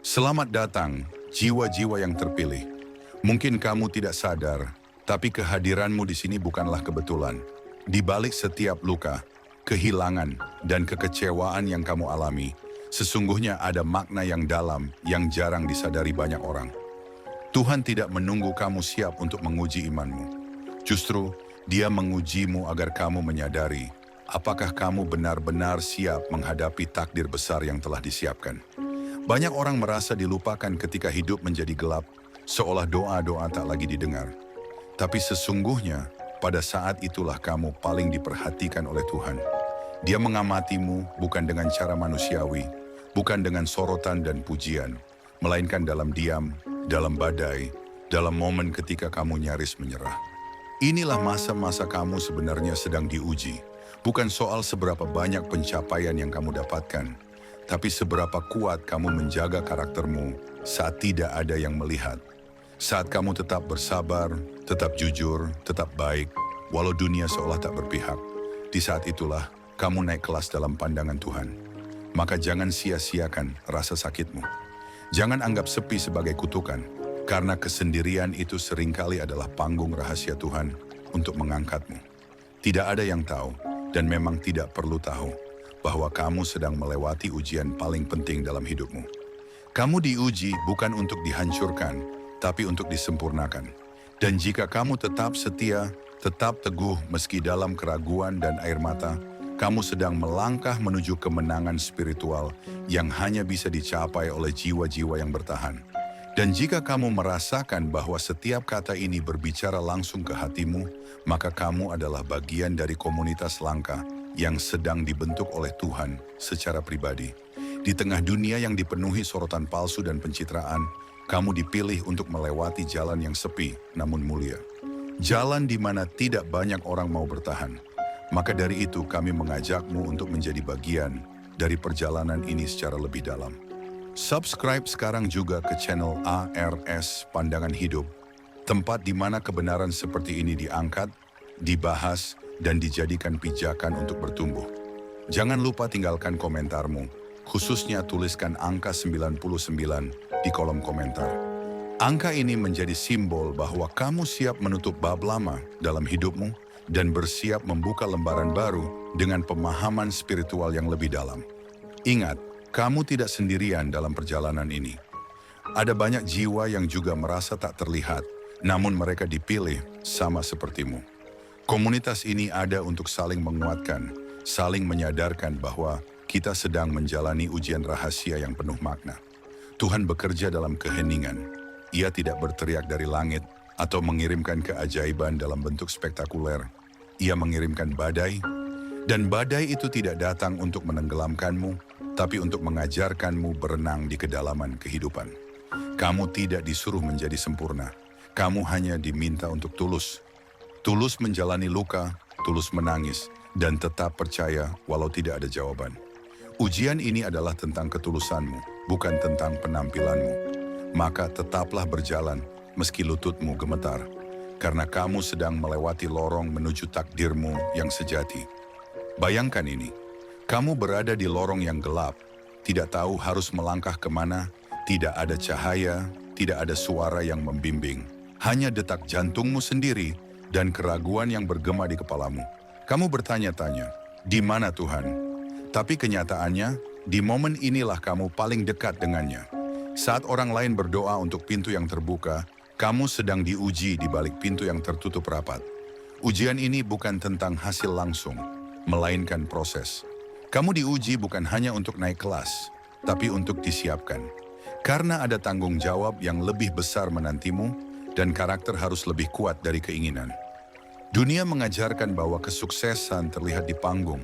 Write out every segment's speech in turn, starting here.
Selamat datang, jiwa-jiwa yang terpilih. Mungkin kamu tidak sadar, tapi kehadiranmu di sini bukanlah kebetulan. Di balik setiap luka, kehilangan, dan kekecewaan yang kamu alami, sesungguhnya ada makna yang dalam yang jarang disadari banyak orang. Tuhan tidak menunggu kamu siap untuk menguji imanmu. Justru, Dia mengujimu agar kamu menyadari apakah kamu benar-benar siap menghadapi takdir besar yang telah disiapkan. Banyak orang merasa dilupakan ketika hidup menjadi gelap, seolah doa-doa tak lagi didengar. Tapi sesungguhnya, pada saat itulah kamu paling diperhatikan oleh Tuhan. Dia mengamatimu bukan dengan cara manusiawi, bukan dengan sorotan dan pujian, melainkan dalam diam, dalam badai, dalam momen ketika kamu nyaris menyerah. Inilah masa-masa kamu sebenarnya sedang diuji, bukan soal seberapa banyak pencapaian yang kamu dapatkan, tapi seberapa kuat kamu menjaga karaktermu saat tidak ada yang melihat. Saat kamu tetap bersabar, tetap jujur, tetap baik, walau dunia seolah tak berpihak. Di saat itulah kamu naik kelas dalam pandangan Tuhan. Maka jangan sia-siakan rasa sakitmu. Jangan anggap sepi sebagai kutukan, karena kesendirian itu seringkali adalah panggung rahasia Tuhan untuk mengangkatmu. Tidak ada yang tahu, dan memang tidak perlu tahu, bahwa kamu sedang melewati ujian paling penting dalam hidupmu. Kamu diuji bukan untuk dihancurkan, tapi untuk disempurnakan. Dan jika kamu tetap setia, tetap teguh meski dalam keraguan dan air mata, kamu sedang melangkah menuju kemenangan spiritual yang hanya bisa dicapai oleh jiwa-jiwa yang bertahan. Dan jika kamu merasakan bahwa setiap kata ini berbicara langsung ke hatimu, maka kamu adalah bagian dari komunitas langkah yang sedang dibentuk oleh Tuhan secara pribadi. Di tengah dunia yang dipenuhi sorotan palsu dan pencitraan, kamu dipilih untuk melewati jalan yang sepi namun mulia. Jalan di mana tidak banyak orang mau bertahan. Maka dari itu kami mengajakmu untuk menjadi bagian dari perjalanan ini secara lebih dalam. Subscribe sekarang juga ke channel ARS Pandangan Hidup, tempat di mana kebenaran seperti ini diangkat, dibahas, dan dijadikan pijakan untuk bertumbuh. Jangan lupa tinggalkan komentarmu, khususnya tuliskan angka 99 di kolom komentar. Angka ini menjadi simbol bahwa kamu siap menutup bab lama dalam hidupmu dan bersiap membuka lembaran baru dengan pemahaman spiritual yang lebih dalam. Ingat, kamu tidak sendirian dalam perjalanan ini. Ada banyak jiwa yang juga merasa tak terlihat, namun mereka dipilih sama sepertimu. Komunitas ini ada untuk saling menguatkan, saling menyadarkan bahwa kita sedang menjalani ujian rahasia yang penuh makna. Tuhan bekerja dalam keheningan. Ia tidak berteriak dari langit atau mengirimkan keajaiban dalam bentuk spektakuler. Ia mengirimkan badai, dan badai itu tidak datang untuk menenggelamkanmu, tapi untuk mengajarkanmu berenang di kedalaman kehidupan. Kamu tidak disuruh menjadi sempurna. Kamu hanya diminta untuk tulus. Tulus menjalani luka, tulus menangis, dan tetap percaya walau tidak ada jawaban. Ujian ini adalah tentang ketulusanmu, bukan tentang penampilanmu. Maka tetaplah berjalan meski lututmu gemetar, karena kamu sedang melewati lorong menuju takdirmu yang sejati. Bayangkan ini, kamu berada di lorong yang gelap, tidak tahu harus melangkah kemana, tidak ada cahaya, tidak ada suara yang membimbing, hanya detak jantungmu sendiri dan keraguan yang bergema di kepalamu. Kamu bertanya-tanya, di mana Tuhan? Tapi kenyataannya, di momen inilah kamu paling dekat dengannya. Saat orang lain berdoa untuk pintu yang terbuka, kamu sedang diuji di balik pintu yang tertutup rapat. Ujian ini bukan tentang hasil langsung, melainkan proses. Kamu diuji bukan hanya untuk naik kelas, tapi untuk disiapkan. Karena ada tanggung jawab yang lebih besar menantimu, dan karakter harus lebih kuat dari keinginan. Dunia mengajarkan bahwa kesuksesan terlihat di panggung,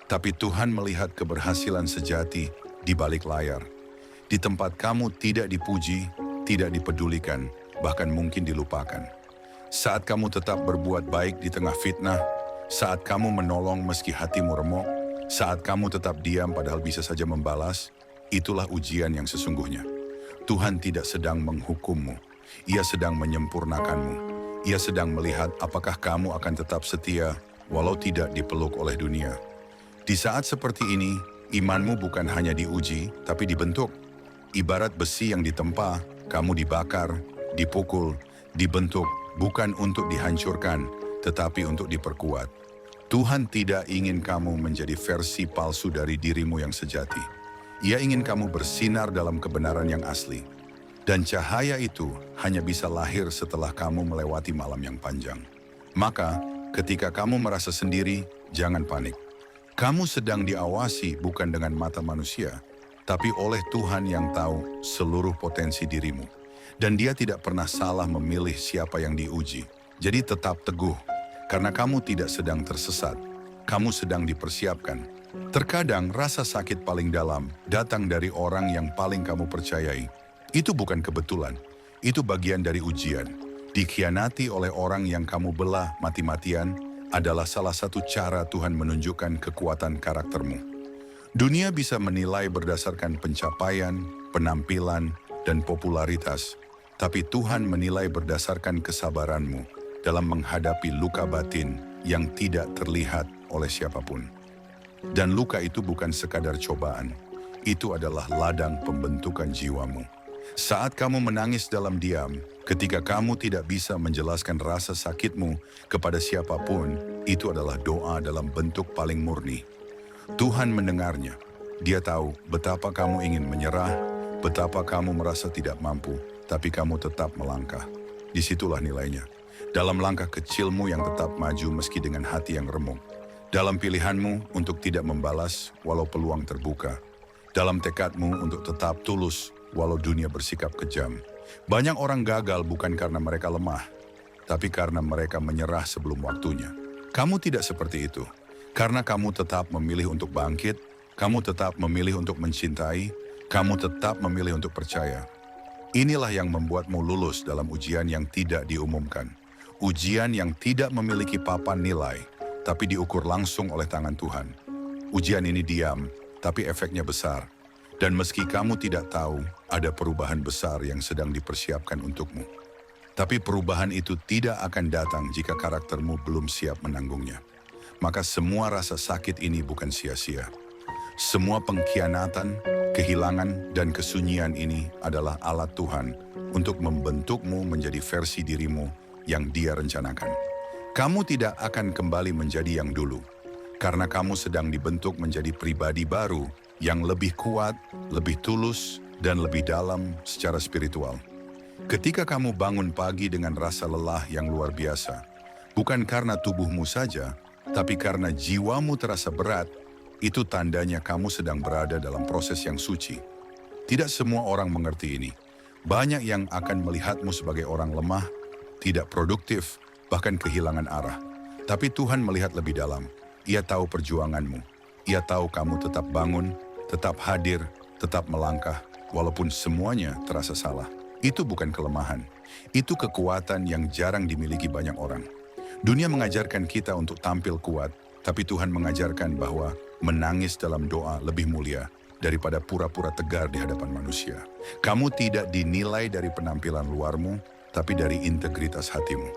tapi Tuhan melihat keberhasilan sejati di balik layar. Di tempat kamu tidak dipuji, tidak dipedulikan, bahkan mungkin dilupakan. Saat kamu tetap berbuat baik di tengah fitnah, saat kamu menolong meski hatimu remuk, saat kamu tetap diam padahal bisa saja membalas, itulah ujian yang sesungguhnya. Tuhan tidak sedang menghukummu, Ia sedang menyempurnakanmu. Ia sedang melihat apakah kamu akan tetap setia walau tidak dipeluk oleh dunia. Di saat seperti ini, imanmu bukan hanya diuji, tapi dibentuk. Ibarat besi yang ditempa, kamu dibakar, dipukul, dibentuk, bukan untuk dihancurkan, tetapi untuk diperkuat. Tuhan tidak ingin kamu menjadi versi palsu dari dirimu yang sejati. Ia ingin kamu bersinar dalam kebenaran yang asli. Dan cahaya itu hanya bisa lahir setelah kamu melewati malam yang panjang. Maka, ketika kamu merasa sendiri, jangan panik. Kamu sedang diawasi bukan dengan mata manusia, tapi oleh Tuhan yang tahu seluruh potensi dirimu. Dan Dia tidak pernah salah memilih siapa yang diuji. Jadi tetap teguh, karena kamu tidak sedang tersesat. Kamu sedang dipersiapkan. Terkadang rasa sakit paling dalam datang dari orang yang paling kamu percayai. Itu bukan kebetulan, itu bagian dari ujian. Dikhianati oleh orang yang kamu belah mati-matian adalah salah satu cara Tuhan menunjukkan kekuatan karaktermu. Dunia bisa menilai berdasarkan pencapaian, penampilan, dan popularitas, tapi Tuhan menilai berdasarkan kesabaranmu dalam menghadapi luka batin yang tidak terlihat oleh siapapun. Dan luka itu bukan sekadar cobaan, itu adalah ladang pembentukan jiwamu. Saat kamu menangis dalam diam, ketika kamu tidak bisa menjelaskan rasa sakitmu kepada siapapun, itu adalah doa dalam bentuk paling murni. Tuhan mendengarnya. Dia tahu betapa kamu ingin menyerah, betapa kamu merasa tidak mampu, tapi kamu tetap melangkah. Disitulah nilainya. Dalam langkah kecilmu yang tetap maju meski dengan hati yang remuk. Dalam pilihanmu untuk tidak membalas walau peluang terbuka. Dalam tekadmu untuk tetap tulus walau dunia bersikap kejam. Banyak orang gagal bukan karena mereka lemah, tapi karena mereka menyerah sebelum waktunya. Kamu tidak seperti itu. Karena kamu tetap memilih untuk bangkit, kamu tetap memilih untuk mencintai, kamu tetap memilih untuk percaya. Inilah yang membuatmu lulus dalam ujian yang tidak diumumkan. Ujian yang tidak memiliki papan nilai, tapi diukur langsung oleh tangan Tuhan. Ujian ini diam, tapi efeknya besar. Dan meski kamu tidak tahu, ada perubahan besar yang sedang dipersiapkan untukmu. Tapi perubahan itu tidak akan datang jika karaktermu belum siap menanggungnya. Maka semua rasa sakit ini bukan sia-sia. Semua pengkhianatan, kehilangan, dan kesunyian ini adalah alat Tuhan untuk membentukmu menjadi versi dirimu yang Dia rencanakan. Kamu tidak akan kembali menjadi yang dulu, karena kamu sedang dibentuk menjadi pribadi baru yang lebih kuat, lebih tulus, dan lebih dalam secara spiritual. Ketika kamu bangun pagi dengan rasa lelah yang luar biasa, bukan karena tubuhmu saja, tapi karena jiwamu terasa berat, itu tandanya kamu sedang berada dalam proses yang suci. Tidak semua orang mengerti ini. Banyak yang akan melihatmu sebagai orang lemah, tidak produktif, bahkan kehilangan arah. Tapi Tuhan melihat lebih dalam. Ia tahu perjuanganmu. Ia tahu kamu tetap bangun, tetap hadir, tetap melangkah, walaupun semuanya terasa salah. Itu bukan kelemahan. Itu kekuatan yang jarang dimiliki banyak orang. Dunia mengajarkan kita untuk tampil kuat, tapi Tuhan mengajarkan bahwa menangis dalam doa lebih mulia daripada pura-pura tegar di hadapan manusia. Kamu tidak dinilai dari penampilan luarmu, tapi dari integritas hatimu.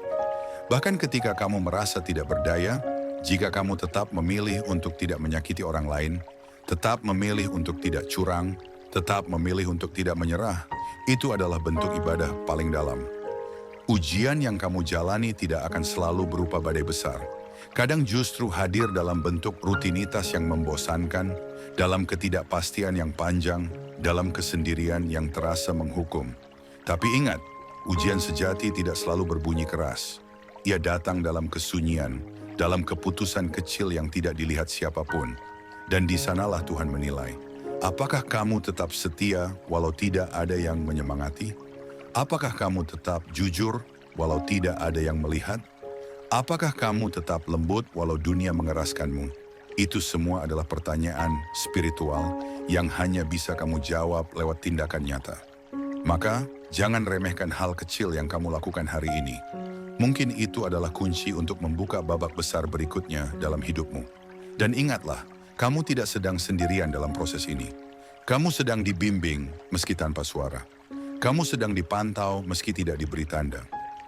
Bahkan ketika kamu merasa tidak berdaya, jika kamu tetap memilih untuk tidak menyakiti orang lain, tetap memilih untuk tidak curang, tetap memilih untuk tidak menyerah, itu adalah bentuk ibadah paling dalam. Ujian yang kamu jalani tidak akan selalu berupa badai besar. Kadang justru hadir dalam bentuk rutinitas yang membosankan, dalam ketidakpastian yang panjang, dalam kesendirian yang terasa menghukum. Tapi ingat, ujian sejati tidak selalu berbunyi keras. Ia datang dalam kesunyian, dalam keputusan kecil yang tidak dilihat siapapun. Dan di sanalah Tuhan menilai, apakah kamu tetap setia walau tidak ada yang menyemangati? Apakah kamu tetap jujur walau tidak ada yang melihat? Apakah kamu tetap lembut walau dunia mengeraskanmu? Itu semua adalah pertanyaan spiritual yang hanya bisa kamu jawab lewat tindakan nyata. Maka, jangan remehkan hal kecil yang kamu lakukan hari ini. Mungkin itu adalah kunci untuk membuka babak besar berikutnya dalam hidupmu. Dan ingatlah, kamu tidak sedang sendirian dalam proses ini. Kamu sedang dibimbing meski tanpa suara. Kamu sedang dipantau meski tidak diberi tanda.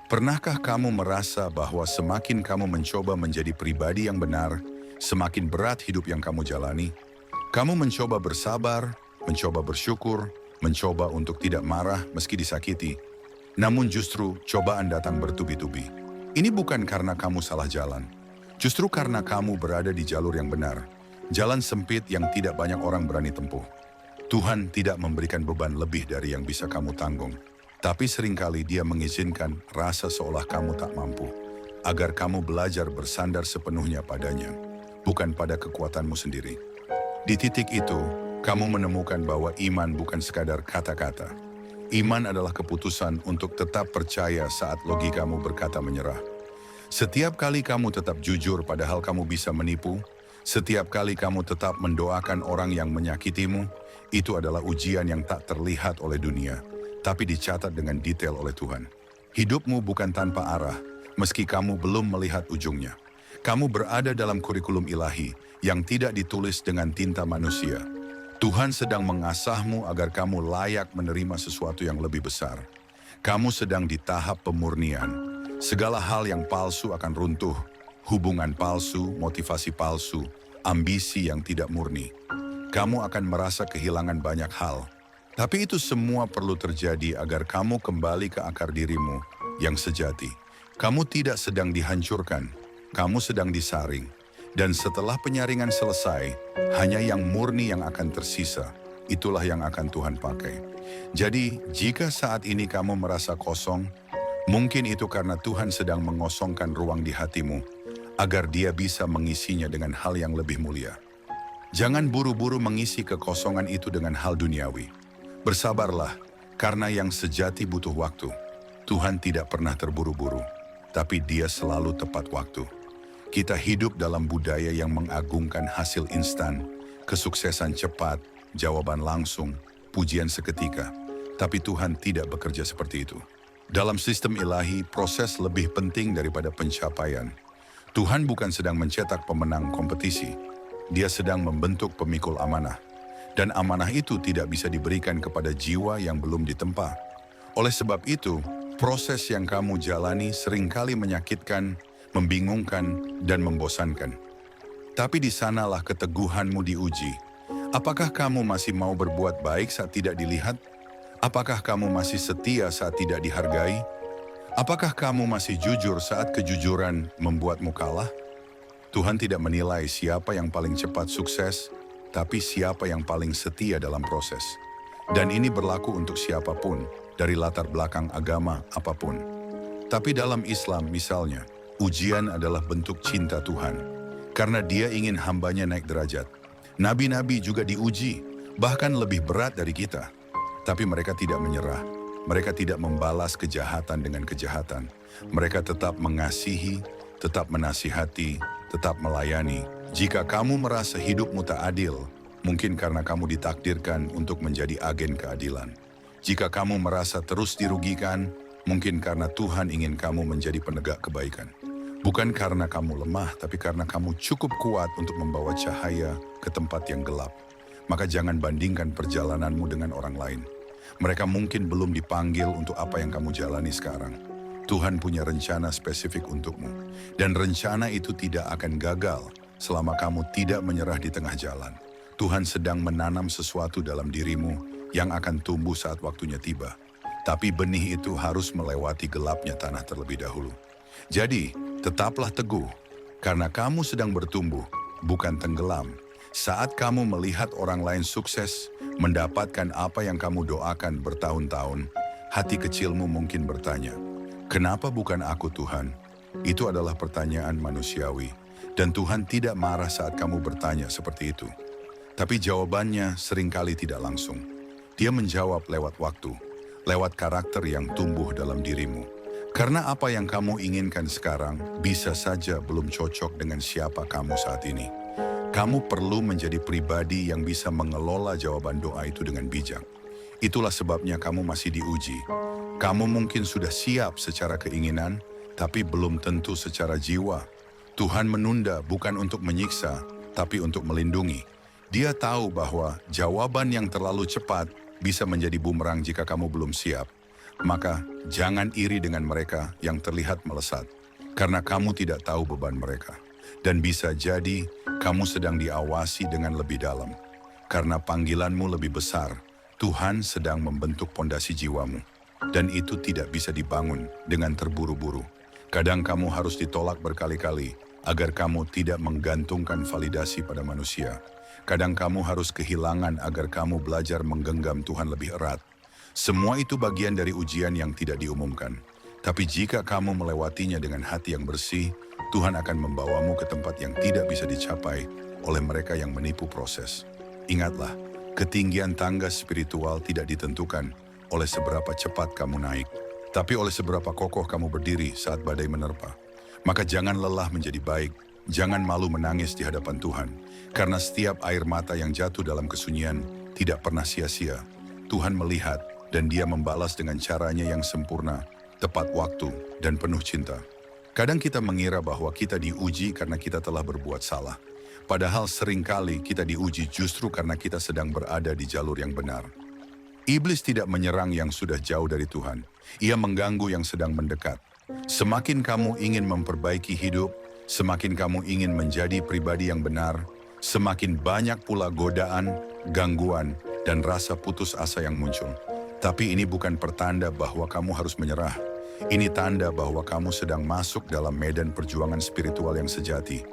Pernahkah kamu merasa bahwa semakin kamu mencoba menjadi pribadi yang benar, semakin berat hidup yang kamu jalani? Kamu mencoba bersabar, mencoba bersyukur, mencoba untuk tidak marah meski disakiti. Namun justru cobaan datang bertubi-tubi. Ini bukan karena kamu salah jalan. Justru karena kamu berada di jalur yang benar. Jalan sempit yang tidak banyak orang berani tempuh. Tuhan tidak memberikan beban lebih dari yang bisa kamu tanggung. Tapi seringkali Dia mengizinkan rasa seolah kamu tak mampu. Agar kamu belajar bersandar sepenuhnya padanya, bukan pada kekuatanmu sendiri. Di titik itu, kamu menemukan bahwa iman bukan sekadar kata-kata. Iman adalah keputusan untuk tetap percaya saat logikamu berkata menyerah. Setiap kali kamu tetap jujur padahal kamu bisa menipu, setiap kali kamu tetap mendoakan orang yang menyakitimu, itu adalah ujian yang tak terlihat oleh dunia, tapi dicatat dengan detail oleh Tuhan. Hidupmu bukan tanpa arah, meski kamu belum melihat ujungnya. Kamu berada dalam kurikulum ilahi yang tidak ditulis dengan tinta manusia. Tuhan sedang mengasahmu agar kamu layak menerima sesuatu yang lebih besar. Kamu sedang di tahap pemurnian. Segala hal yang palsu akan runtuh. Hubungan palsu, motivasi palsu, ambisi yang tidak murni. Kamu akan merasa kehilangan banyak hal. Tapi itu semua perlu terjadi agar kamu kembali ke akar dirimu yang sejati. Kamu tidak sedang dihancurkan, kamu sedang disaring. Dan setelah penyaringan selesai, hanya yang murni yang akan tersisa. Itulah yang akan Tuhan pakai. Jadi, jika saat ini kamu merasa kosong, mungkin itu karena Tuhan sedang mengosongkan ruang di hatimu, agar Dia bisa mengisinya dengan hal yang lebih mulia. Jangan buru-buru mengisi kekosongan itu dengan hal duniawi. Bersabarlah, karena yang sejati butuh waktu. Tuhan tidak pernah terburu-buru, tapi Dia selalu tepat waktu. Kita hidup dalam budaya yang mengagungkan hasil instan, kesuksesan cepat, jawaban langsung, pujian seketika. Tapi Tuhan tidak bekerja seperti itu. Dalam sistem ilahi, proses lebih penting daripada pencapaian. Tuhan bukan sedang mencetak pemenang kompetisi. Dia sedang membentuk pemikul amanah. Dan amanah itu tidak bisa diberikan kepada jiwa yang belum ditempa. Oleh sebab itu, proses yang kamu jalani seringkali menyakitkan, membingungkan, dan membosankan. Tapi di sanalah keteguhanmu diuji. Apakah kamu masih mau berbuat baik saat tidak dilihat? Apakah kamu masih setia saat tidak dihargai? Apakah kamu masih jujur saat kejujuran membuatmu kalah? Tuhan tidak menilai siapa yang paling cepat sukses, tapi siapa yang paling setia dalam proses. Dan ini berlaku untuk siapapun, dari latar belakang agama apapun. Tapi dalam Islam misalnya, ujian adalah bentuk cinta Tuhan, karena Dia ingin hambanya naik derajat. Nabi-nabi juga diuji, bahkan lebih berat dari kita. Tapi mereka tidak menyerah, mereka tidak membalas kejahatan dengan kejahatan. Mereka tetap mengasihi, tetap menasihati, tetap melayani. Jika kamu merasa hidupmu tak adil, mungkin karena kamu ditakdirkan untuk menjadi agen keadilan. Jika kamu merasa terus dirugikan, mungkin karena Tuhan ingin kamu menjadi penegak kebaikan. Bukan karena kamu lemah, tapi karena kamu cukup kuat untuk membawa cahaya ke tempat yang gelap. Maka jangan bandingkan perjalananmu dengan orang lain. Mereka mungkin belum dipanggil untuk apa yang kamu jalani sekarang. Tuhan punya rencana spesifik untukmu. Dan rencana itu tidak akan gagal selama kamu tidak menyerah di tengah jalan. Tuhan sedang menanam sesuatu dalam dirimu yang akan tumbuh saat waktunya tiba. Tapi benih itu harus melewati gelapnya tanah terlebih dahulu. Jadi, tetaplah teguh, karena kamu sedang bertumbuh, bukan tenggelam. Saat kamu melihat orang lain sukses, mendapatkan apa yang kamu doakan bertahun-tahun, hati kecilmu mungkin bertanya, "Kenapa bukan aku, Tuhan?" Itu adalah pertanyaan manusiawi, dan Tuhan tidak marah saat kamu bertanya seperti itu. Tapi jawabannya seringkali tidak langsung. Dia menjawab lewat waktu, lewat karakter yang tumbuh dalam dirimu. Karena apa yang kamu inginkan sekarang bisa saja belum cocok dengan siapa kamu saat ini. Kamu perlu menjadi pribadi yang bisa mengelola jawaban doa itu dengan bijak. Itulah sebabnya kamu masih diuji. Kamu mungkin sudah siap secara keinginan, tapi belum tentu secara jiwa. Tuhan menunda bukan untuk menyiksa, tapi untuk melindungi. Dia tahu bahwa jawaban yang terlalu cepat bisa menjadi bumerang jika kamu belum siap. Maka jangan iri dengan mereka yang terlihat melesat, karena kamu tidak tahu beban mereka. Dan bisa jadi kamu sedang diawasi dengan lebih dalam, karena panggilanmu lebih besar Tuhan sedang membentuk pondasi jiwamu, dan itu tidak bisa dibangun dengan terburu-buru. Kadang kamu harus ditolak berkali-kali agar kamu tidak menggantungkan validasi pada manusia. Kadang kamu harus kehilangan agar kamu belajar menggenggam Tuhan lebih erat. Semua itu bagian dari ujian yang tidak diumumkan. Tapi jika kamu melewatinya dengan hati yang bersih, Tuhan akan membawamu ke tempat yang tidak bisa dicapai oleh mereka yang menipu proses. Ingatlah, ketinggian tangga spiritual tidak ditentukan oleh seberapa cepat kamu naik, tapi oleh seberapa kokoh kamu berdiri saat badai menerpa. Maka jangan lelah menjadi baik, jangan malu menangis di hadapan Tuhan, karena setiap air mata yang jatuh dalam kesunyian tidak pernah sia-sia. Tuhan melihat dan Dia membalas dengan caranya yang sempurna, tepat waktu, dan penuh cinta. Kadang kita mengira bahwa kita diuji karena kita telah berbuat salah. Padahal seringkali kita diuji justru karena kita sedang berada di jalur yang benar. Iblis tidak menyerang yang sudah jauh dari Tuhan. Ia mengganggu yang sedang mendekat. Semakin kamu ingin memperbaiki hidup, semakin kamu ingin menjadi pribadi yang benar, semakin banyak pula godaan, gangguan, dan rasa putus asa yang muncul. Tapi ini bukan pertanda bahwa kamu harus menyerah. Ini tanda bahwa kamu sedang masuk dalam medan perjuangan spiritual yang sejati.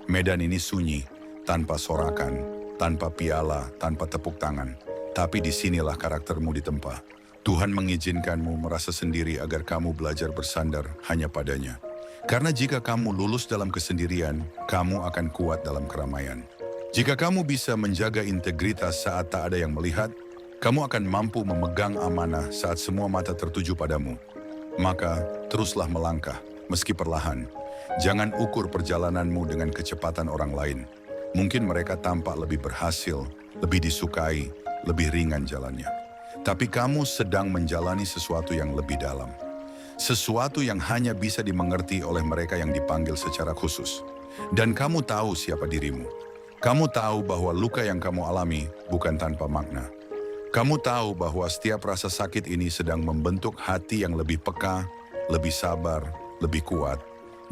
Medan ini sunyi, tanpa sorakan, tanpa piala, tanpa tepuk tangan. Tapi disinilah karaktermu ditempa. Tuhan mengizinkanmu merasa sendiri agar kamu belajar bersandar hanya padanya. Karena jika kamu lulus dalam kesendirian, kamu akan kuat dalam keramaian. Jika kamu bisa menjaga integritas saat tak ada yang melihat, kamu akan mampu memegang amanah saat semua mata tertuju padamu. Maka teruslah melangkah, meski perlahan. Jangan ukur perjalananmu dengan kecepatan orang lain. Mungkin mereka tampak lebih berhasil, lebih disukai, lebih ringan jalannya. Tapi kamu sedang menjalani sesuatu yang lebih dalam. Sesuatu yang hanya bisa dimengerti oleh mereka yang dipanggil secara khusus. Dan kamu tahu siapa dirimu. Kamu tahu bahwa luka yang kamu alami bukan tanpa makna. Kamu tahu bahwa setiap rasa sakit ini sedang membentuk hati yang lebih peka, lebih sabar, lebih kuat.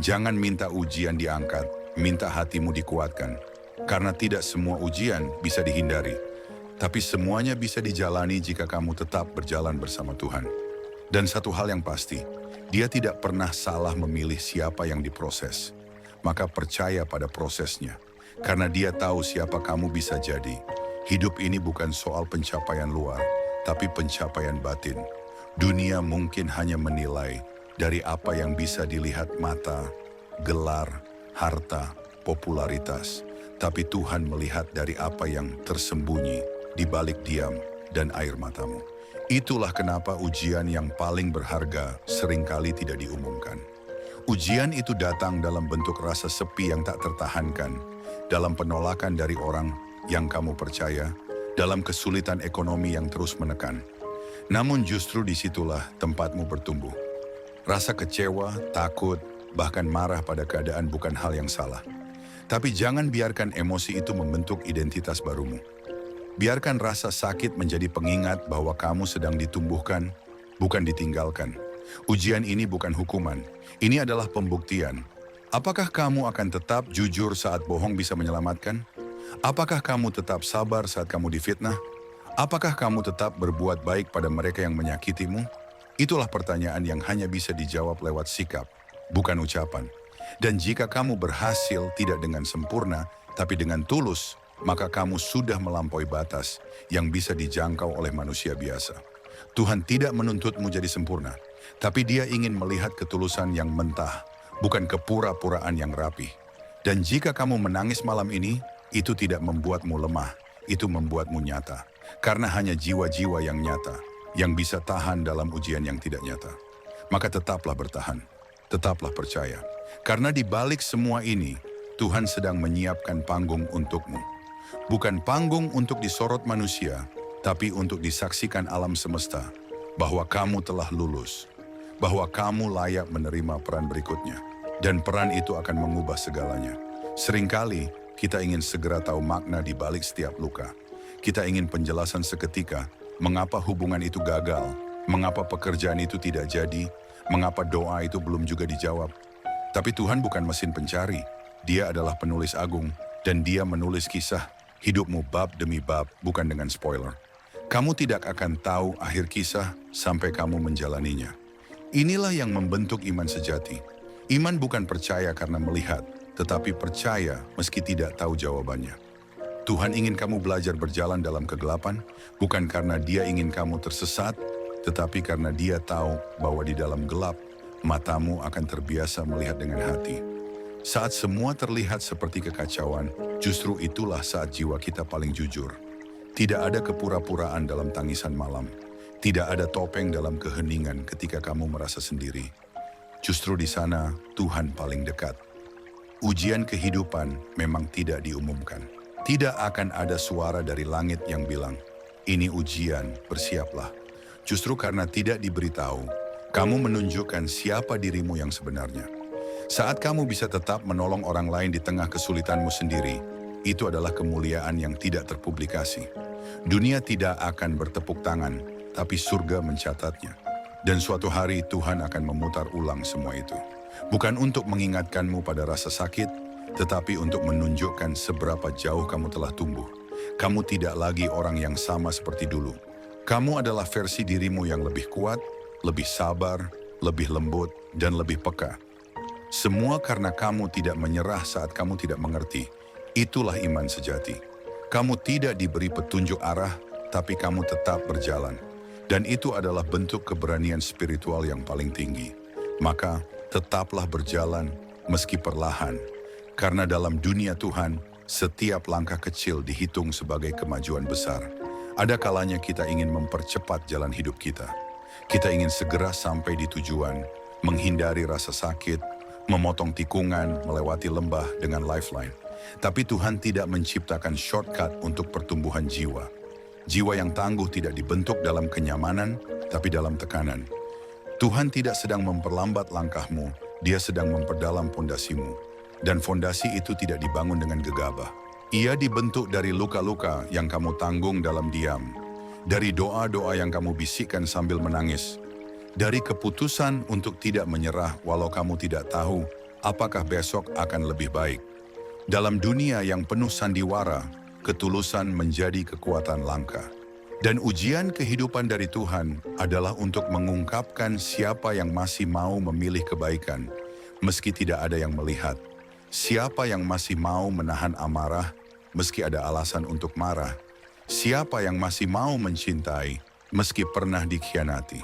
Jangan minta ujian diangkat, minta hatimu dikuatkan. Karena tidak semua ujian bisa dihindari. Tapi semuanya bisa dijalani jika kamu tetap berjalan bersama Tuhan. Dan satu hal yang pasti, Dia tidak pernah salah memilih siapa yang diproses. Maka percaya pada prosesnya. Karena Dia tahu siapa kamu bisa jadi. Hidup ini bukan soal pencapaian luar, tapi pencapaian batin. Dunia mungkin hanya menilai dari apa yang bisa dilihat mata, gelar, harta, popularitas. Tapi Tuhan melihat dari apa yang tersembunyi di balik diam dan air matamu. Itulah kenapa ujian yang paling berharga seringkali tidak diumumkan. Ujian itu datang dalam bentuk rasa sepi yang tak tertahankan, dalam penolakan dari orang yang kamu percaya, dalam kesulitan ekonomi yang terus menekan. Namun justru disitulah tempatmu bertumbuh. Rasa kecewa, takut, bahkan marah pada keadaan bukan hal yang salah. Tapi jangan biarkan emosi itu membentuk identitas barumu. Biarkan rasa sakit menjadi pengingat bahwa kamu sedang ditumbuhkan, bukan ditinggalkan. Ujian ini bukan hukuman, ini adalah pembuktian. Apakah kamu akan tetap jujur saat bohong bisa menyelamatkan? Apakah kamu tetap sabar saat kamu difitnah? Apakah kamu tetap berbuat baik pada mereka yang menyakitimu? Itulah pertanyaan yang hanya bisa dijawab lewat sikap, bukan ucapan. Dan jika kamu berhasil tidak dengan sempurna, tapi dengan tulus, maka kamu sudah melampaui batas yang bisa dijangkau oleh manusia biasa. Tuhan tidak menuntutmu jadi sempurna, tapi Dia ingin melihat ketulusan yang mentah, bukan kepura-puraan yang rapih. Dan jika kamu menangis malam ini, itu tidak membuatmu lemah, itu membuatmu nyata. Karena hanya jiwa-jiwa yang nyata, yang bisa tahan dalam ujian yang tidak nyata. Maka tetaplah bertahan, tetaplah percaya. Karena di balik semua ini, Tuhan sedang menyiapkan panggung untukmu. Bukan panggung untuk disorot manusia, tapi untuk disaksikan alam semesta, bahwa kamu telah lulus, bahwa kamu layak menerima peran berikutnya, dan peran itu akan mengubah segalanya. Seringkali, kita ingin segera tahu makna di balik setiap luka. Kita ingin penjelasan seketika, mengapa hubungan itu gagal, mengapa pekerjaan itu tidak jadi, mengapa doa itu belum juga dijawab. Tapi Tuhan bukan mesin pencari, Dia adalah penulis agung, dan Dia menulis kisah hidupmu bab demi bab, bukan dengan spoiler. Kamu tidak akan tahu akhir kisah sampai kamu menjalaninya. Inilah yang membentuk iman sejati. Iman bukan percaya karena melihat, tetapi percaya meski tidak tahu jawabannya. Tuhan ingin kamu belajar berjalan dalam kegelapan, bukan karena Dia ingin kamu tersesat, tetapi karena Dia tahu bahwa di dalam gelap, matamu akan terbiasa melihat dengan hati. Saat semua terlihat seperti kekacauan, justru itulah saat jiwa kita paling jujur. Tidak ada kepura-puraan dalam tangisan malam. Tidak ada topeng dalam keheningan ketika kamu merasa sendiri. Justru di sana, Tuhan paling dekat. Ujian kehidupan memang tidak diumumkan. Tidak akan ada suara dari langit yang bilang, "Ini ujian, bersiaplah." Justru karena tidak diberitahu, kamu menunjukkan siapa dirimu yang sebenarnya. Saat kamu bisa tetap menolong orang lain di tengah kesulitanmu sendiri, itu adalah kemuliaan yang tidak terpublikasi. Dunia tidak akan bertepuk tangan, tapi surga mencatatnya. Dan suatu hari Tuhan akan memutar ulang semua itu. Bukan untuk mengingatkanmu pada rasa sakit, tetapi untuk menunjukkan seberapa jauh kamu telah tumbuh. Kamu tidak lagi orang yang sama seperti dulu. Kamu adalah versi dirimu yang lebih kuat, lebih sabar, lebih lembut, dan lebih peka. Semua karena kamu tidak menyerah saat kamu tidak mengerti. Itulah iman sejati. Kamu tidak diberi petunjuk arah, tapi kamu tetap berjalan. Dan itu adalah bentuk keberanian spiritual yang paling tinggi. Maka, tetaplah berjalan meski perlahan. Karena dalam dunia Tuhan, setiap langkah kecil dihitung sebagai kemajuan besar. Ada kalanya kita ingin mempercepat jalan hidup kita. Kita ingin segera sampai di tujuan, menghindari rasa sakit, memotong tikungan, melewati lembah dengan lifeline. Tapi Tuhan tidak menciptakan shortcut untuk pertumbuhan jiwa. Jiwa yang tangguh tidak dibentuk dalam kenyamanan, tapi dalam tekanan. Tuhan tidak sedang memperlambat langkahmu, Dia sedang memperdalam fondasimu. Dan fondasi itu tidak dibangun dengan gegabah. Ia dibentuk dari luka-luka yang kamu tanggung dalam diam. Dari doa-doa yang kamu bisikkan sambil menangis. Dari keputusan untuk tidak menyerah walau kamu tidak tahu apakah besok akan lebih baik. Dalam dunia yang penuh sandiwara, ketulusan menjadi kekuatan langka. Dan ujian kehidupan dari Tuhan adalah untuk mengungkapkan siapa yang masih mau memilih kebaikan, meski tidak ada yang melihat. Siapa yang masih mau menahan amarah, meski ada alasan untuk marah? Siapa yang masih mau mencintai, meski pernah dikhianati?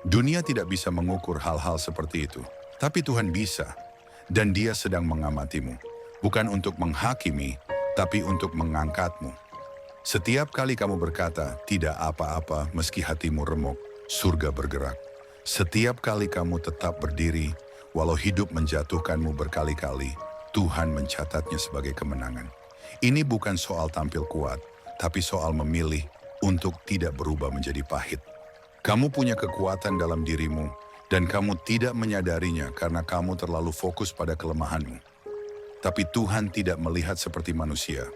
Dunia tidak bisa mengukur hal-hal seperti itu, tapi Tuhan bisa. Dan Dia sedang mengamatimu, bukan untuk menghakimi, tapi untuk mengangkatmu. Setiap kali kamu berkata, "Tidak apa-apa," meski hatimu remuk, surga bergerak. Setiap kali kamu tetap berdiri, walau hidup menjatuhkanmu berkali-kali, Tuhan mencatatnya sebagai kemenangan. Ini bukan soal tampil kuat, tapi soal memilih untuk tidak berubah menjadi pahit. Kamu punya kekuatan dalam dirimu, dan kamu tidak menyadarinya karena kamu terlalu fokus pada kelemahanmu. Tapi Tuhan tidak melihat seperti manusia.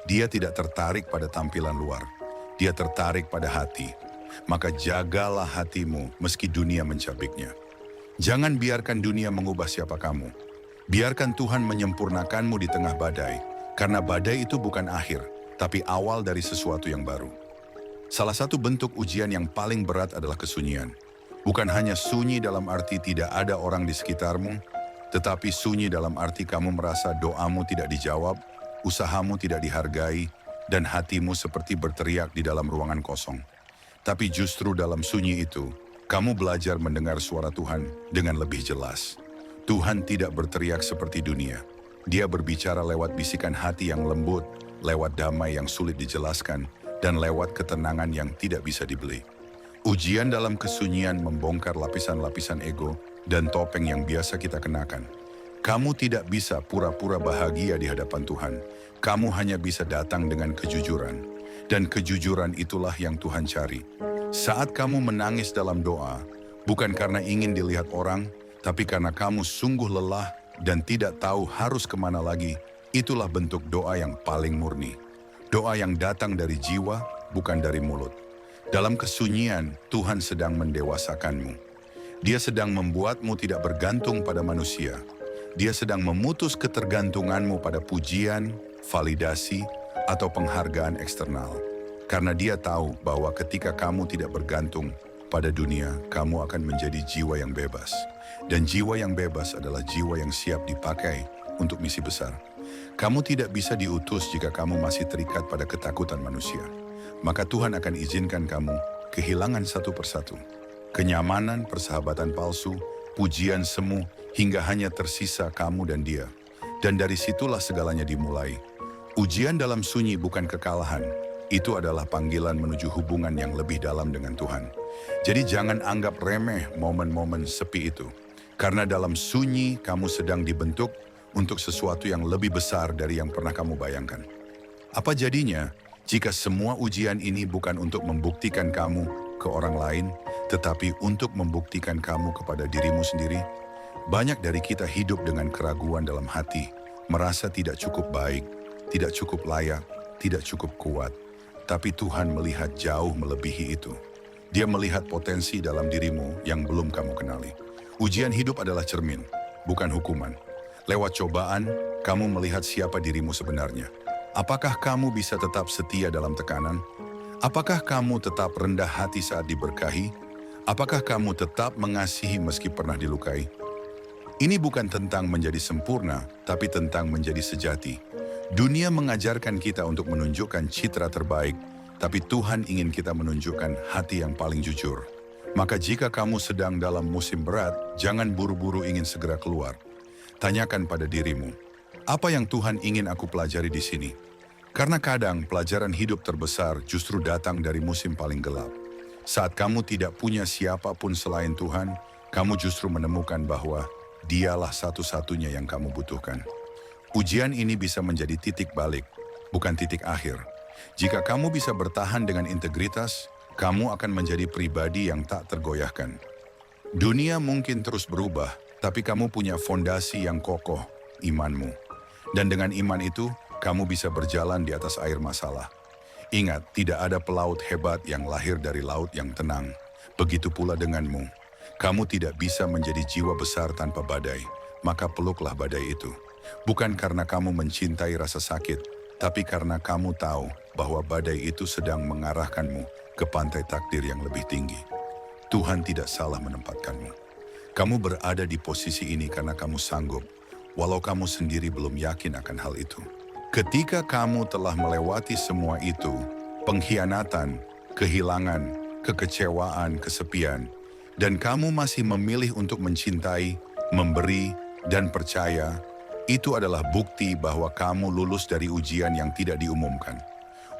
Dia tidak tertarik pada tampilan luar. Dia tertarik pada hati. Maka jagalah hatimu meski dunia mencabiknya. Jangan biarkan dunia mengubah siapa kamu. Biarkan Tuhan menyempurnakanmu di tengah badai, karena badai itu bukan akhir, tapi awal dari sesuatu yang baru. Salah satu bentuk ujian yang paling berat adalah kesunyian. Bukan hanya sunyi dalam arti tidak ada orang di sekitarmu, tetapi sunyi dalam arti kamu merasa doamu tidak dijawab, usahamu tidak dihargai, dan hatimu seperti berteriak di dalam ruangan kosong. Tapi justru dalam sunyi itu, kamu belajar mendengar suara Tuhan dengan lebih jelas. Tuhan tidak berteriak seperti dunia. Dia berbicara lewat bisikan hati yang lembut, lewat damai yang sulit dijelaskan, dan lewat ketenangan yang tidak bisa dibeli. Ujian dalam kesunyian membongkar lapisan-lapisan ego dan topeng yang biasa kita kenakan. Kamu tidak bisa pura-pura bahagia di hadapan Tuhan. Kamu hanya bisa datang dengan kejujuran. Dan kejujuran itulah yang Tuhan cari. Saat kamu menangis dalam doa, bukan karena ingin dilihat orang, tapi karena kamu sungguh lelah dan tidak tahu harus kemana lagi, itulah bentuk doa yang paling murni. Doa yang datang dari jiwa, bukan dari mulut. Dalam kesunyian, Tuhan sedang mendewasakanmu. Dia sedang membuatmu tidak bergantung pada manusia. Dia sedang memutus ketergantunganmu pada pujian, validasi, atau penghargaan eksternal. Karena Dia tahu bahwa ketika kamu tidak bergantung pada dunia, kamu akan menjadi jiwa yang bebas. Dan jiwa yang bebas adalah jiwa yang siap dipakai untuk misi besar. Kamu tidak bisa diutus jika kamu masih terikat pada ketakutan manusia. Maka Tuhan akan izinkan kamu kehilangan satu persatu. Kenyamanan, persahabatan palsu, pujian semu, hingga hanya tersisa kamu dan Dia. Dan dari situlah segalanya dimulai. Ujian dalam sunyi bukan kekalahan. Itu adalah panggilan menuju hubungan yang lebih dalam dengan Tuhan. Jadi jangan anggap remeh momen-momen sepi itu. Karena dalam sunyi kamu sedang dibentuk untuk sesuatu yang lebih besar dari yang pernah kamu bayangkan. Apa jadinya jika semua ujian ini bukan untuk membuktikan kamu ke orang lain, tetapi untuk membuktikan kamu kepada dirimu sendiri? Banyak dari kita hidup dengan keraguan dalam hati, merasa tidak cukup baik, tidak cukup layak, tidak cukup kuat. Tapi Tuhan melihat jauh melebihi itu. Dia melihat potensi dalam dirimu yang belum kamu kenali. Ujian hidup adalah cermin, bukan hukuman. Lewat cobaan, kamu melihat siapa dirimu sebenarnya. Apakah kamu bisa tetap setia dalam tekanan? Apakah kamu tetap rendah hati saat diberkahi? Apakah kamu tetap mengasihi meski pernah dilukai? Ini bukan tentang menjadi sempurna, tapi tentang menjadi sejati. Dunia mengajarkan kita untuk menunjukkan citra terbaik, tapi Tuhan ingin kita menunjukkan hati yang paling jujur. Maka jika kamu sedang dalam musim berat, jangan buru-buru ingin segera keluar. Tanyakan pada dirimu, apa yang Tuhan ingin aku pelajari di sini? Karena kadang pelajaran hidup terbesar justru datang dari musim paling gelap. Saat kamu tidak punya siapapun selain Tuhan, kamu justru menemukan bahwa Dialah satu-satunya yang kamu butuhkan. Ujian ini bisa menjadi titik balik, bukan titik akhir. Jika kamu bisa bertahan dengan integritas, kamu akan menjadi pribadi yang tak tergoyahkan. Dunia mungkin terus berubah, tapi kamu punya fondasi yang kokoh, imanmu. Dan dengan iman itu, kamu bisa berjalan di atas air masalah. Ingat, tidak ada pelaut hebat yang lahir dari laut yang tenang. Begitu pula denganmu. Kamu tidak bisa menjadi jiwa besar tanpa badai, maka peluklah badai itu. Bukan karena kamu mencintai rasa sakit, tapi karena kamu tahu bahwa badai itu sedang mengarahkanmu ke pantai takdir yang lebih tinggi. Tuhan tidak salah menempatkanmu. Kamu berada di posisi ini karena kamu sanggup, walau kamu sendiri belum yakin akan hal itu. Ketika kamu telah melewati semua itu, pengkhianatan, kehilangan, kekecewaan, kesepian, dan kamu masih memilih untuk mencintai, memberi, dan percaya, itu adalah bukti bahwa kamu lulus dari ujian yang tidak diumumkan.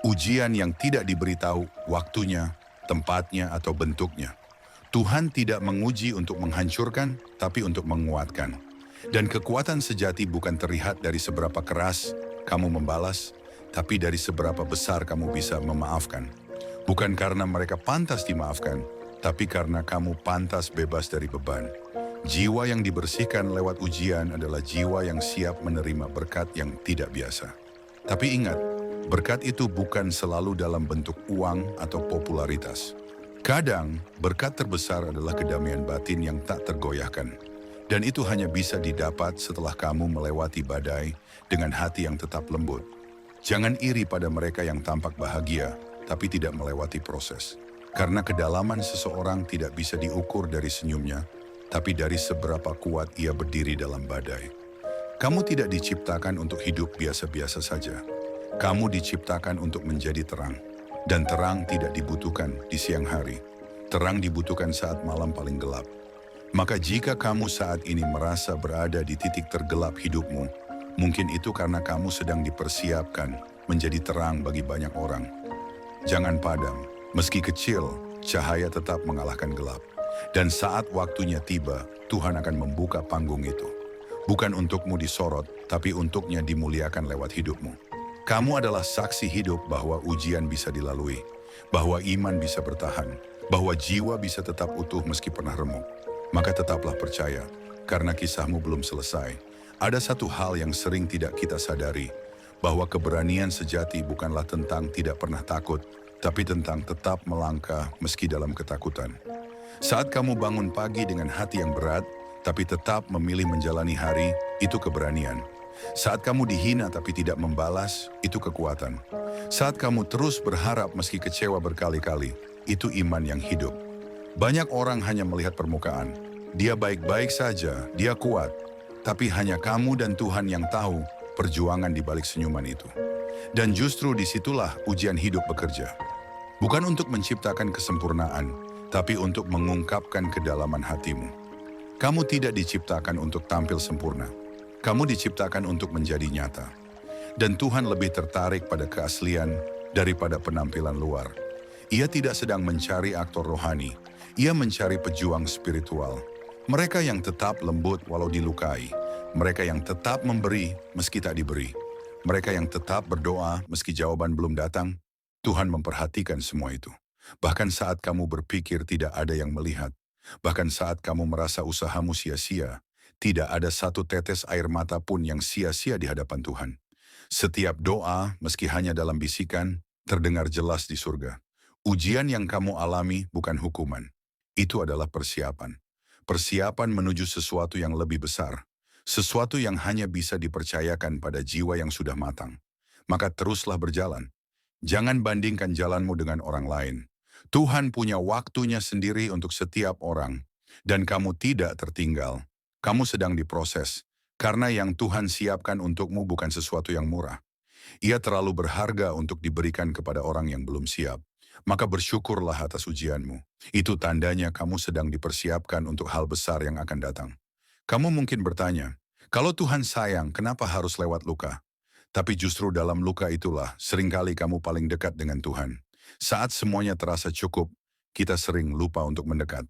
Ujian yang tidak diberitahu waktunya, tempatnya, atau bentuknya. Tuhan tidak menguji untuk menghancurkan, tapi untuk menguatkan. Dan kekuatan sejati bukan terlihat dari seberapa keras kamu membalas, tapi dari seberapa besar kamu bisa memaafkan. Bukan karena mereka pantas dimaafkan, tapi karena kamu pantas bebas dari beban. Jiwa yang dibersihkan lewat ujian adalah jiwa yang siap menerima berkat yang tidak biasa. Tapi ingat, berkat itu bukan selalu dalam bentuk uang atau popularitas. Kadang, berkat terbesar adalah kedamaian batin yang tak tergoyahkan. Dan itu hanya bisa didapat setelah kamu melewati badai dengan hati yang tetap lembut. Jangan iri pada mereka yang tampak bahagia, tapi tidak melewati proses. Karena kedalaman seseorang tidak bisa diukur dari senyumnya, tapi dari seberapa kuat ia berdiri dalam badai. Kamu tidak diciptakan untuk hidup biasa-biasa saja. Kamu diciptakan untuk menjadi terang. Dan terang tidak dibutuhkan di siang hari. Terang dibutuhkan saat malam paling gelap. Maka jika kamu saat ini merasa berada di titik tergelap hidupmu, mungkin itu karena kamu sedang dipersiapkan menjadi terang bagi banyak orang. Jangan padam. Meski kecil, cahaya tetap mengalahkan gelap. Dan saat waktunya tiba, Tuhan akan membuka panggung itu. Bukan untukmu disorot, tapi untuknya dimuliakan lewat hidupmu. Kamu adalah saksi hidup bahwa ujian bisa dilalui, bahwa iman bisa bertahan, bahwa jiwa bisa tetap utuh meski pernah remuk. Maka tetaplah percaya, karena kisahmu belum selesai. Ada satu hal yang sering tidak kita sadari, bahwa keberanian sejati bukanlah tentang tidak pernah takut, tapi tentang tetap melangkah meski dalam ketakutan. Saat kamu bangun pagi dengan hati yang berat, tapi tetap memilih menjalani hari, itu keberanian. Saat kamu dihina tapi tidak membalas, itu kekuatan. Saat kamu terus berharap meski kecewa berkali-kali, itu iman yang hidup. Banyak orang hanya melihat permukaan. Dia baik-baik saja, dia kuat. Tapi hanya kamu dan Tuhan yang tahu perjuangan di balik senyuman itu. Dan justru disitulah ujian hidup bekerja. Bukan untuk menciptakan kesempurnaan, tapi untuk mengungkapkan kedalaman hatimu. Kamu tidak diciptakan untuk tampil sempurna. Kamu diciptakan untuk menjadi nyata. Dan Tuhan lebih tertarik pada keaslian daripada penampilan luar. Ia tidak sedang mencari aktor rohani. Ia mencari pejuang spiritual. Mereka yang tetap lembut walau dilukai. Mereka yang tetap memberi meski tak diberi. Mereka yang tetap berdoa meski jawaban belum datang. Tuhan memperhatikan semua itu. Bahkan saat kamu berpikir tidak ada yang melihat. Bahkan saat kamu merasa usahamu sia-sia. Tidak ada satu tetes air mata pun yang sia-sia di hadapan Tuhan. Setiap doa, meski hanya dalam bisikan, terdengar jelas di surga. Ujian yang kamu alami bukan hukuman. Itu adalah persiapan. Persiapan menuju sesuatu yang lebih besar. Sesuatu yang hanya bisa dipercayakan pada jiwa yang sudah matang. Maka teruslah berjalan. Jangan bandingkan jalanmu dengan orang lain. Tuhan punya waktunya sendiri untuk setiap orang. Dan kamu tidak tertinggal. Kamu sedang diproses. Karena yang Tuhan siapkan untukmu bukan sesuatu yang murah. Ia terlalu berharga untuk diberikan kepada orang yang belum siap. Maka bersyukurlah atas ujianmu. Itu tandanya kamu sedang dipersiapkan untuk hal besar yang akan datang. Kamu mungkin bertanya, kalau Tuhan sayang, kenapa harus lewat luka? Tapi justru dalam luka itulah seringkali kamu paling dekat dengan Tuhan. Saat semuanya terasa cukup, kita sering lupa untuk mendekat.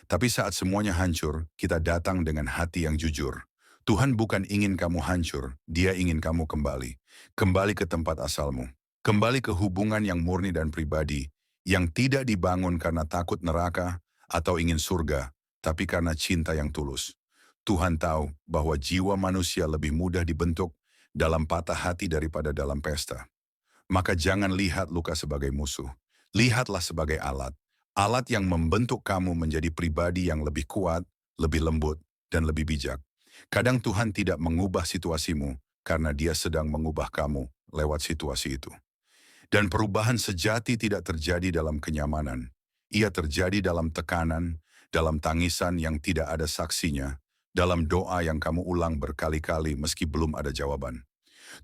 Tapi saat semuanya hancur, kita datang dengan hati yang jujur. Tuhan bukan ingin kamu hancur, Dia ingin kamu kembali. Kembali ke tempat asalmu. Kembali ke hubungan yang murni dan pribadi, yang tidak dibangun karena takut neraka atau ingin surga, tapi karena cinta yang tulus. Tuhan tahu bahwa jiwa manusia lebih mudah dibentuk dalam patah hati daripada dalam pesta. Maka jangan lihat luka sebagai musuh. Lihatlah sebagai alat. Alat yang membentuk kamu menjadi pribadi yang lebih kuat, lebih lembut, dan lebih bijak. Kadang Tuhan tidak mengubah situasimu karena Dia sedang mengubah kamu lewat situasi itu. Dan perubahan sejati tidak terjadi dalam kenyamanan. Ia terjadi dalam tekanan, dalam tangisan yang tidak ada saksinya, dalam doa yang kamu ulang berkali-kali meski belum ada jawaban.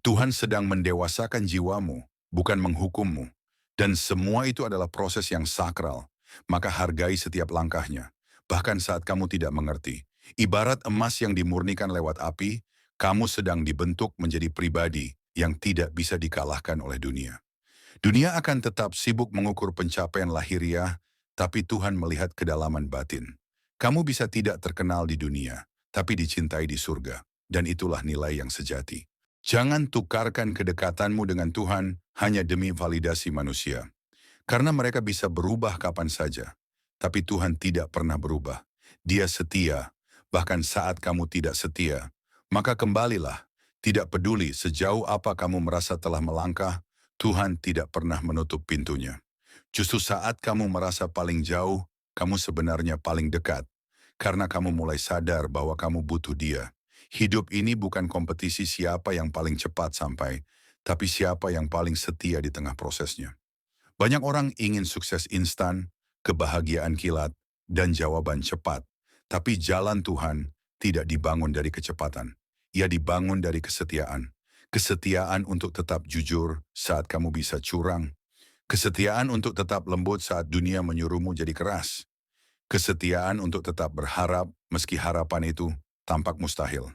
Tuhan sedang mendewasakan jiwamu, bukan menghukummu. Dan semua itu adalah proses yang sakral, maka hargai setiap langkahnya. Bahkan saat kamu tidak mengerti. Ibarat emas yang dimurnikan lewat api, kamu sedang dibentuk menjadi pribadi yang tidak bisa dikalahkan oleh dunia. Dunia akan tetap sibuk mengukur pencapaian lahiriah, tapi Tuhan melihat kedalaman batin. Kamu bisa tidak terkenal di dunia, tapi dicintai di surga. Dan itulah nilai yang sejati. Jangan tukarkan kedekatanmu dengan Tuhan hanya demi validasi manusia. Karena mereka bisa berubah kapan saja. Tapi Tuhan tidak pernah berubah. Dia setia, bahkan saat kamu tidak setia. Maka kembalilah, tidak peduli sejauh apa kamu merasa telah melangkah, Tuhan tidak pernah menutup pintunya. Justru saat kamu merasa paling jauh, kamu sebenarnya paling dekat. Karena kamu mulai sadar bahwa kamu butuh Dia. Hidup ini bukan kompetisi siapa yang paling cepat sampai, tapi siapa yang paling setia di tengah prosesnya. Banyak orang ingin sukses instan, kebahagiaan kilat, dan jawaban cepat. Tapi jalan Tuhan tidak dibangun dari kecepatan. Ia dibangun dari kesetiaan. Kesetiaan untuk tetap jujur saat kamu bisa curang. Kesetiaan untuk tetap lembut saat dunia menyuruhmu jadi keras. Kesetiaan untuk tetap berharap meski harapan itu tampak mustahil.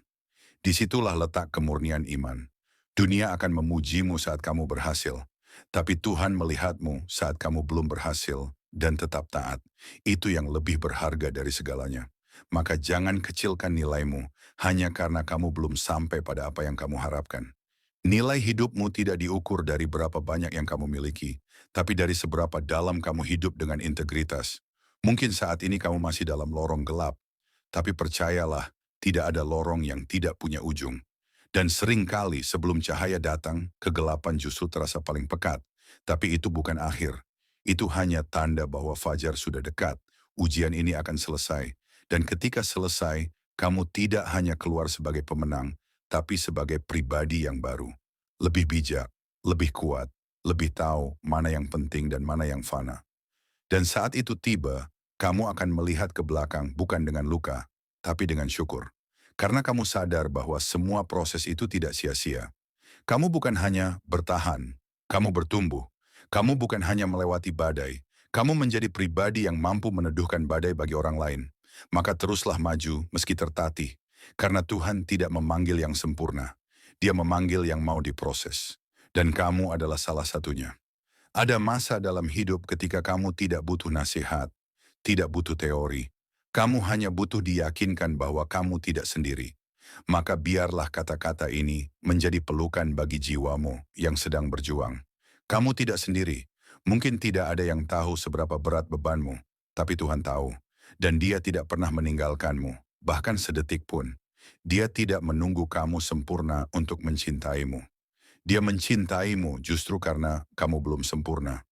Disitulah letak kemurnian iman. Dunia akan memujimu saat kamu berhasil, tapi Tuhan melihatmu saat kamu belum berhasil dan tetap taat. Itu yang lebih berharga dari segalanya. Maka jangan kecilkan nilaimu hanya karena kamu belum sampai pada apa yang kamu harapkan. Nilai hidupmu tidak diukur dari berapa banyak yang kamu miliki, tapi dari seberapa dalam kamu hidup dengan integritas. Mungkin saat ini kamu masih dalam lorong gelap, tapi percayalah, tidak ada lorong yang tidak punya ujung. Dan seringkali sebelum cahaya datang, kegelapan justru terasa paling pekat. Tapi itu bukan akhir. Itu hanya tanda bahwa fajar sudah dekat. Ujian ini akan selesai. Dan ketika selesai, kamu tidak hanya keluar sebagai pemenang, tapi sebagai pribadi yang baru. Lebih bijak, lebih kuat, lebih tahu mana yang penting dan mana yang fana. Dan saat itu tiba, kamu akan melihat ke belakang bukan dengan luka, tapi dengan syukur. Karena kamu sadar bahwa semua proses itu tidak sia-sia. Kamu bukan hanya bertahan, kamu bertumbuh. Kamu bukan hanya melewati badai, kamu menjadi pribadi yang mampu meneduhkan badai bagi orang lain. Maka teruslah maju meski tertatih, karena Tuhan tidak memanggil yang sempurna. Dia memanggil yang mau diproses. Dan kamu adalah salah satunya. Ada masa dalam hidup ketika kamu tidak butuh nasihat, tidak butuh teori. Kamu hanya butuh diyakinkan bahwa kamu tidak sendiri. Maka biarlah kata-kata ini menjadi pelukan bagi jiwamu yang sedang berjuang. Kamu tidak sendiri. Mungkin tidak ada yang tahu seberapa berat bebanmu, tapi Tuhan tahu. Dan Dia tidak pernah meninggalkanmu, bahkan sedetik pun. Dia tidak menunggu kamu sempurna untuk mencintaimu. Dia mencintaimu justru karena kamu belum sempurna.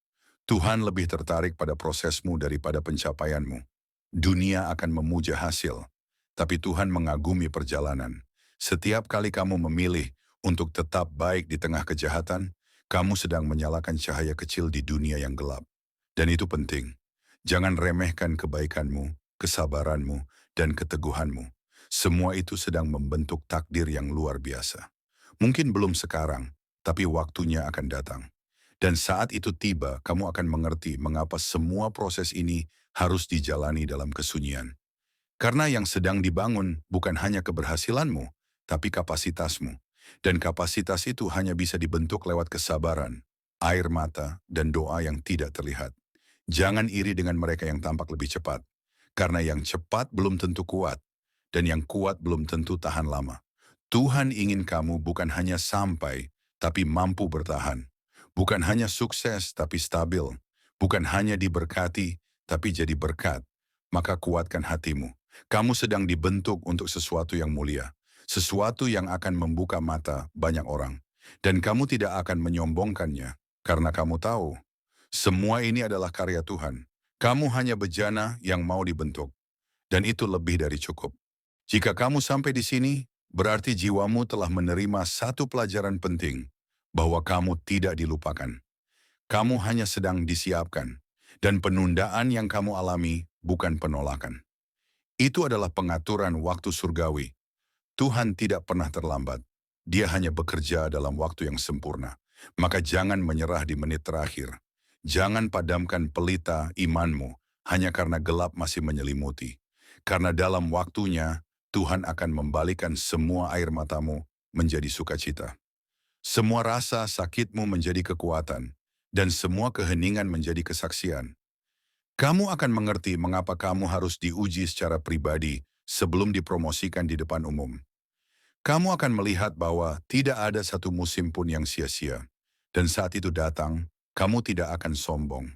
Tuhan lebih tertarik pada prosesmu daripada pencapaianmu. Dunia akan memuja hasil, tapi Tuhan mengagumi perjalanan. Setiap kali kamu memilih untuk tetap baik di tengah kejahatan, kamu sedang menyalakan cahaya kecil di dunia yang gelap. Dan itu penting. Jangan remehkan kebaikanmu, kesabaranmu, dan keteguhanmu. Semua itu sedang membentuk takdir yang luar biasa. Mungkin belum sekarang, tapi waktunya akan datang. Dan saat itu tiba, kamu akan mengerti mengapa semua proses ini harus dijalani dalam kesunyian. Karena yang sedang dibangun bukan hanya keberhasilanmu, tapi kapasitasmu. Dan kapasitas itu hanya bisa dibentuk lewat kesabaran, air mata, dan doa yang tidak terlihat. Jangan iri dengan mereka yang tampak lebih cepat. Karena yang cepat belum tentu kuat, dan yang kuat belum tentu tahan lama. Tuhan ingin kamu bukan hanya sampai, tapi mampu bertahan. Bukan hanya sukses, tapi stabil. Bukan hanya diberkati, tapi jadi berkat. Maka kuatkan hatimu. Kamu sedang dibentuk untuk sesuatu yang mulia. Sesuatu yang akan membuka mata banyak orang. Dan kamu tidak akan menyombongkannya. Karena kamu tahu, semua ini adalah karya Tuhan. Kamu hanya bejana yang mau dibentuk. Dan itu lebih dari cukup. Jika kamu sampai di sini, berarti jiwamu telah menerima satu pelajaran penting. Bahwa kamu tidak dilupakan. Kamu hanya sedang disiapkan. Dan penundaan yang kamu alami bukan penolakan. Itu adalah pengaturan waktu surgawi. Tuhan tidak pernah terlambat. Dia hanya bekerja dalam waktu yang sempurna. Maka jangan menyerah di menit terakhir. Jangan padamkan pelita imanmu hanya karena gelap masih menyelimuti. Karena dalam waktunya, Tuhan akan membalikan semua air matamu menjadi sukacita. Semua rasa sakitmu menjadi kekuatan, dan semua keheningan menjadi kesaksian. Kamu akan mengerti mengapa kamu harus diuji secara pribadi sebelum dipromosikan di depan umum. Kamu akan melihat bahwa tidak ada satu musim pun yang sia-sia. Dan saat itu datang, kamu tidak akan sombong.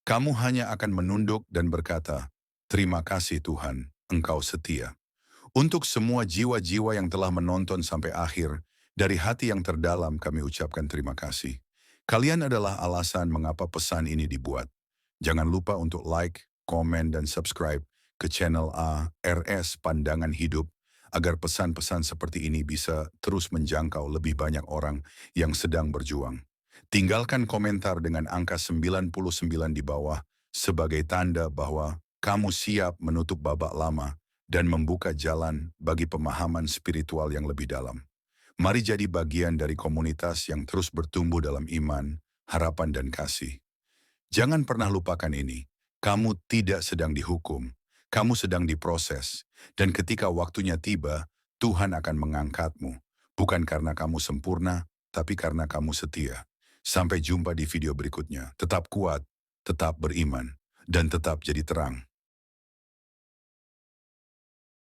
Kamu hanya akan menunduk dan berkata, "Terima kasih Tuhan, Engkau setia." Untuk semua jiwa-jiwa yang telah menonton sampai akhir, dari hati yang terdalam kami ucapkan terima kasih. Kalian adalah alasan mengapa pesan ini dibuat. Jangan lupa untuk like, komen, dan subscribe ke channel ARS Pandangan Hidup agar pesan-pesan seperti ini bisa terus menjangkau lebih banyak orang yang sedang berjuang. Tinggalkan komentar dengan angka 99 di bawah sebagai tanda bahwa kamu siap menutup babak lama dan membuka jalan bagi pemahaman spiritual yang lebih dalam. Mari jadi bagian dari komunitas yang terus bertumbuh dalam iman, harapan, dan kasih. Jangan pernah lupakan ini. Kamu tidak sedang dihukum. Kamu sedang diproses. Dan ketika waktunya tiba, Tuhan akan mengangkatmu. Bukan karena kamu sempurna, tapi karena kamu setia. Sampai jumpa di video berikutnya. Tetap kuat, tetap beriman, dan tetap jadi terang.